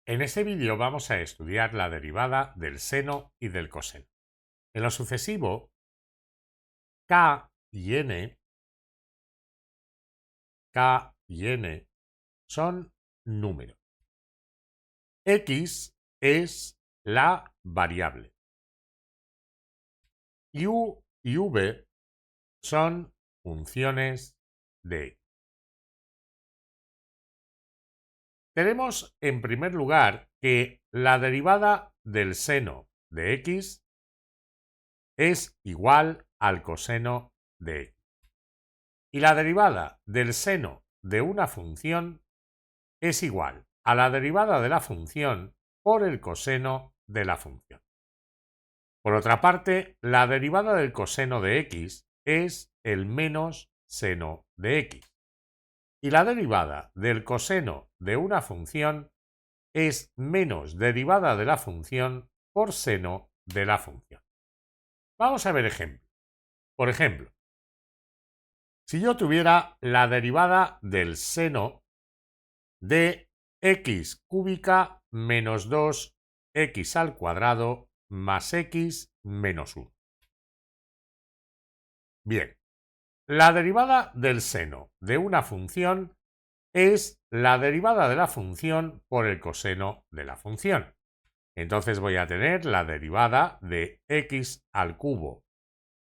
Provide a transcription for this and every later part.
En este vídeo vamos a estudiar la derivada del seno y del coseno. En lo sucesivo, k y n son números. X es la variable. U y v son funciones de x. Tenemos en primer lugar que la derivada del seno de x es igual al coseno de x. Y la derivada del seno de una función es igual a la derivada de la función por el coseno de la función. Por otra parte, la derivada del coseno de x es el menos seno de x. Y la derivada del coseno de una función es menos derivada de la función por seno de la función. Vamos a ver ejemplos. Por ejemplo, si yo tuviera la derivada del seno de x cúbica menos 2x al cuadrado más x menos 1. Bien, la derivada del seno de una función es la derivada de la función por el coseno de la función. Entonces voy a tener la derivada de x al cubo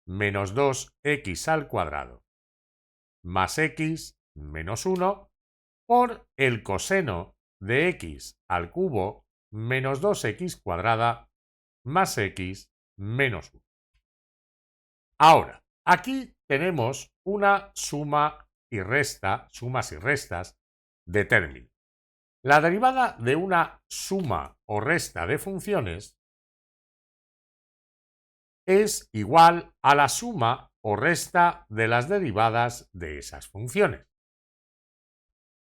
menos 2x al cuadrado más x menos 1 por el coseno de x al cubo menos 2x cuadrada más x menos 1. Ahora, aquí tenemos una suma y resta, sumas y restas de términos. La derivada de una suma o resta de funciones es igual a la suma o resta de las derivadas de esas funciones.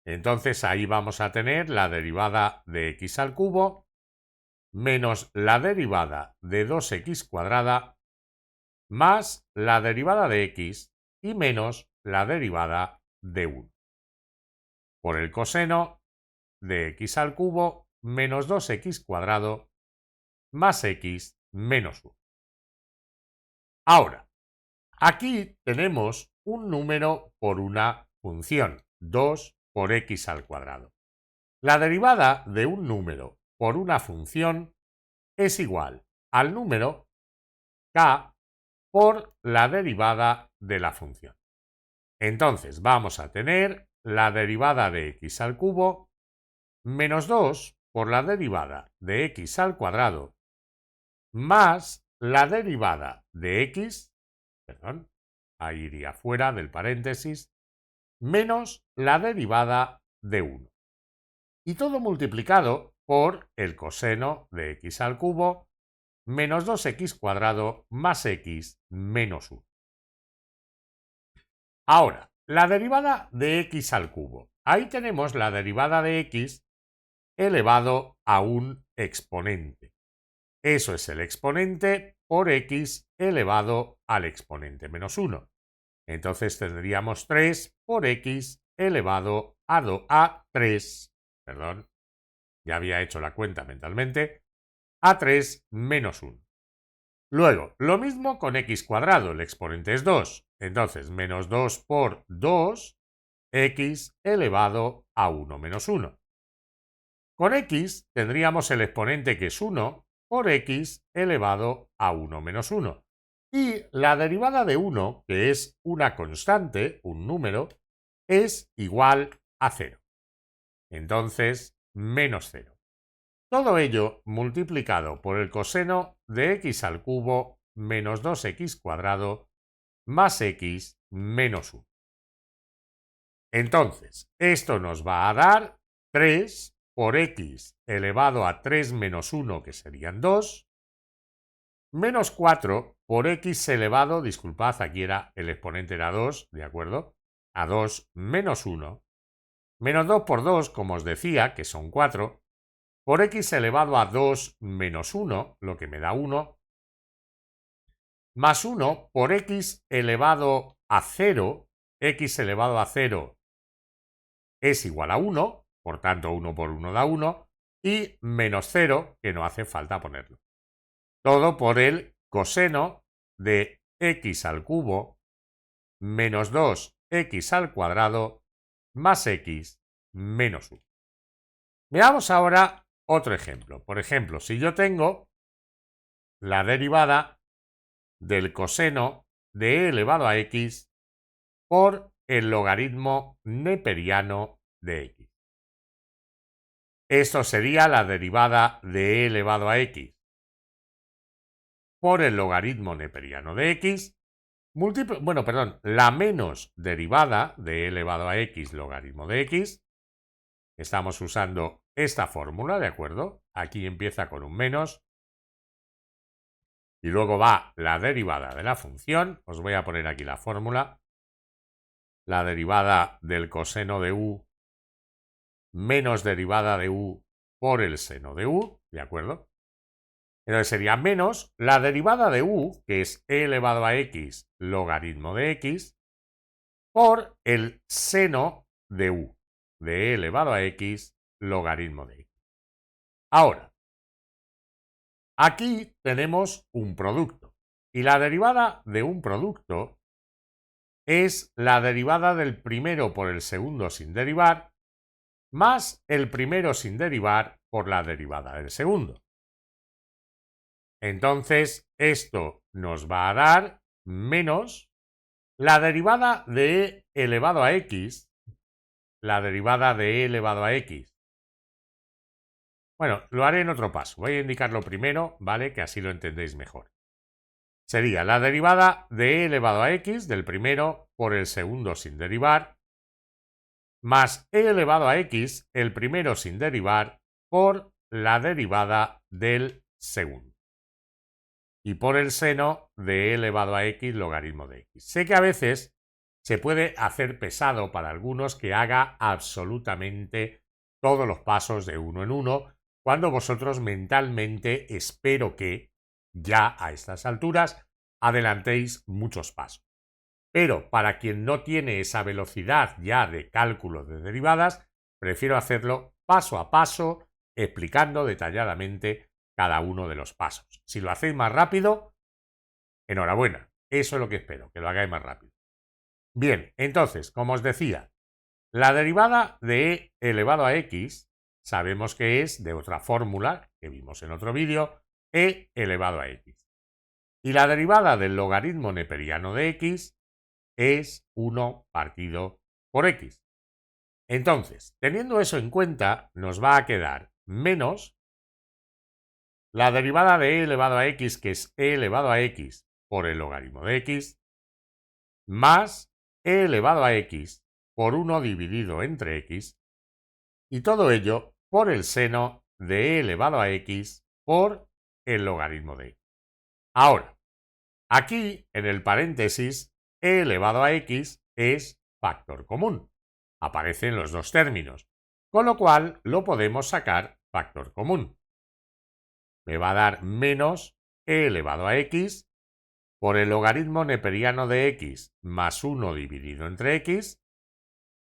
Entonces ahí vamos a tener la derivada de x al cubo menos la derivada de 2x cuadrada más la derivada de x y menos la derivada de 1 por el coseno de x al cubo menos 2x cuadrado más x menos 1. Ahora, aquí tenemos un número por una función, 2 por x al cuadrado. La derivada de un número por una función es igual al número k por la derivada de la función. Entonces vamos a tener la derivada de x al cubo menos 2 por la derivada de x al cuadrado más la derivada de x, perdón, ahí iría fuera del paréntesis, menos la derivada de 1. Y todo multiplicado por el coseno de x al cubo menos 2x cuadrado más x menos 1. Ahora, la derivada de x al cubo. Ahí tenemos la derivada de x elevado a un exponente. Eso es el exponente por x elevado al exponente menos 1. Entonces tendríamos 3 por x elevado a 3. Perdón, ya había hecho la cuenta mentalmente. A 3 menos 1. Luego, lo mismo con x cuadrado, el exponente es 2. Entonces, menos 2 por 2, x elevado a 1 menos 1. Con x tendríamos el exponente que es 1 por x elevado a 1 menos 1. Y la derivada de 1, que es una constante, un número, es igual a 0. Entonces, menos 0. Todo ello multiplicado por el coseno de x al cubo menos 2x cuadrado más x menos 1. Entonces, esto nos va a dar 3 por x elevado a 3 menos 1, que serían 2, menos 4 por x elevado, disculpad, aquí el exponente era 2, ¿de acuerdo? A 2 menos 1, menos 2 por 2, como os decía, que son 4, por x elevado a 2 menos 1, lo que me da 1, más 1 por x elevado a 0, x elevado a 0 es igual a 1, por tanto 1 por 1 da 1, y menos 0, que no hace falta ponerlo. Todo por el coseno de x al cubo menos 2x al cuadrado más x menos 1. Veamos ahora otro ejemplo. Por ejemplo, si yo tengo la derivada del coseno de e elevado a x por el logaritmo neperiano de x. Esto sería la derivada de e elevado a x por el logaritmo neperiano de x, la menos derivada de e elevado a x logaritmo de x. Estamos usando esta fórmula, ¿de acuerdo? Aquí empieza con un menos y luego va la derivada de la función. Os voy a poner aquí la fórmula. La derivada del coseno de u menos derivada de u por el seno de u, ¿de acuerdo? Entonces sería menos la derivada de u, que es e elevado a x logaritmo de x, por el seno de u, de e elevado a x logaritmo de x. Ahora, aquí tenemos un producto, y la derivada de un producto es la derivada del primero por el segundo sin derivar, más el primero sin derivar por la derivada del segundo. Entonces, esto nos va a dar menos la derivada de e elevado a x, la derivada de e elevado a x. Bueno, lo haré en otro paso. Voy a indicarlo primero, ¿vale? Que así lo entendéis mejor. Sería la derivada de e elevado a x del primero por el segundo sin derivar, más e elevado a x, el primero sin derivar, por la derivada del segundo. Y por el seno de e elevado a x logaritmo de x. Sé que a veces se puede hacer pesado para algunos que haga absolutamente todos los pasos de uno en uno, cuando vosotros mentalmente espero que ya a estas alturas adelantéis muchos pasos. Pero para quien no tiene esa velocidad ya de cálculo de derivadas, prefiero hacerlo paso a paso, explicando detalladamente cada uno de los pasos. Si lo hacéis más rápido, enhorabuena. Eso es lo que espero, que lo hagáis más rápido. Bien, entonces, como os decía, la derivada de e elevado a x sabemos que es de otra fórmula que vimos en otro vídeo, e elevado a x. Y la derivada del logaritmo neperiano de x es 1 partido por x. Entonces, teniendo eso en cuenta, nos va a quedar menos la derivada de e elevado a x, que es e elevado a x por el logaritmo de x, más e elevado a x por 1 dividido entre x, y todo ello por el seno de e elevado a x por el logaritmo de x. Ahora, aquí en el paréntesis, e elevado a x es factor común. Aparecen los dos términos, con lo cual lo podemos sacar factor común. Me va a dar menos e elevado a x por el logaritmo neperiano de x más 1 dividido entre x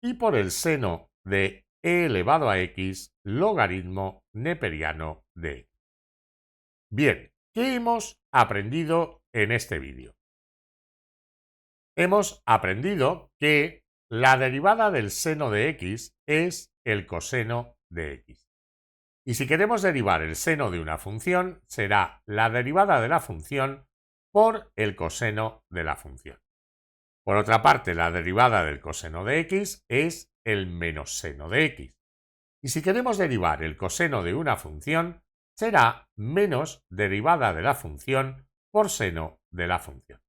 y por el seno de e elevado a x logaritmo neperiano de x. Bien, ¿qué hemos aprendido en este vídeo? Hemos aprendido que la derivada del seno de x es el coseno de x. Y si queremos derivar el seno de una función, será la derivada de la función por el coseno de la función. Por otra parte, la derivada del coseno de x es el menos seno de x. Y si queremos derivar el coseno de una función, será menos derivada de la función por seno de la función.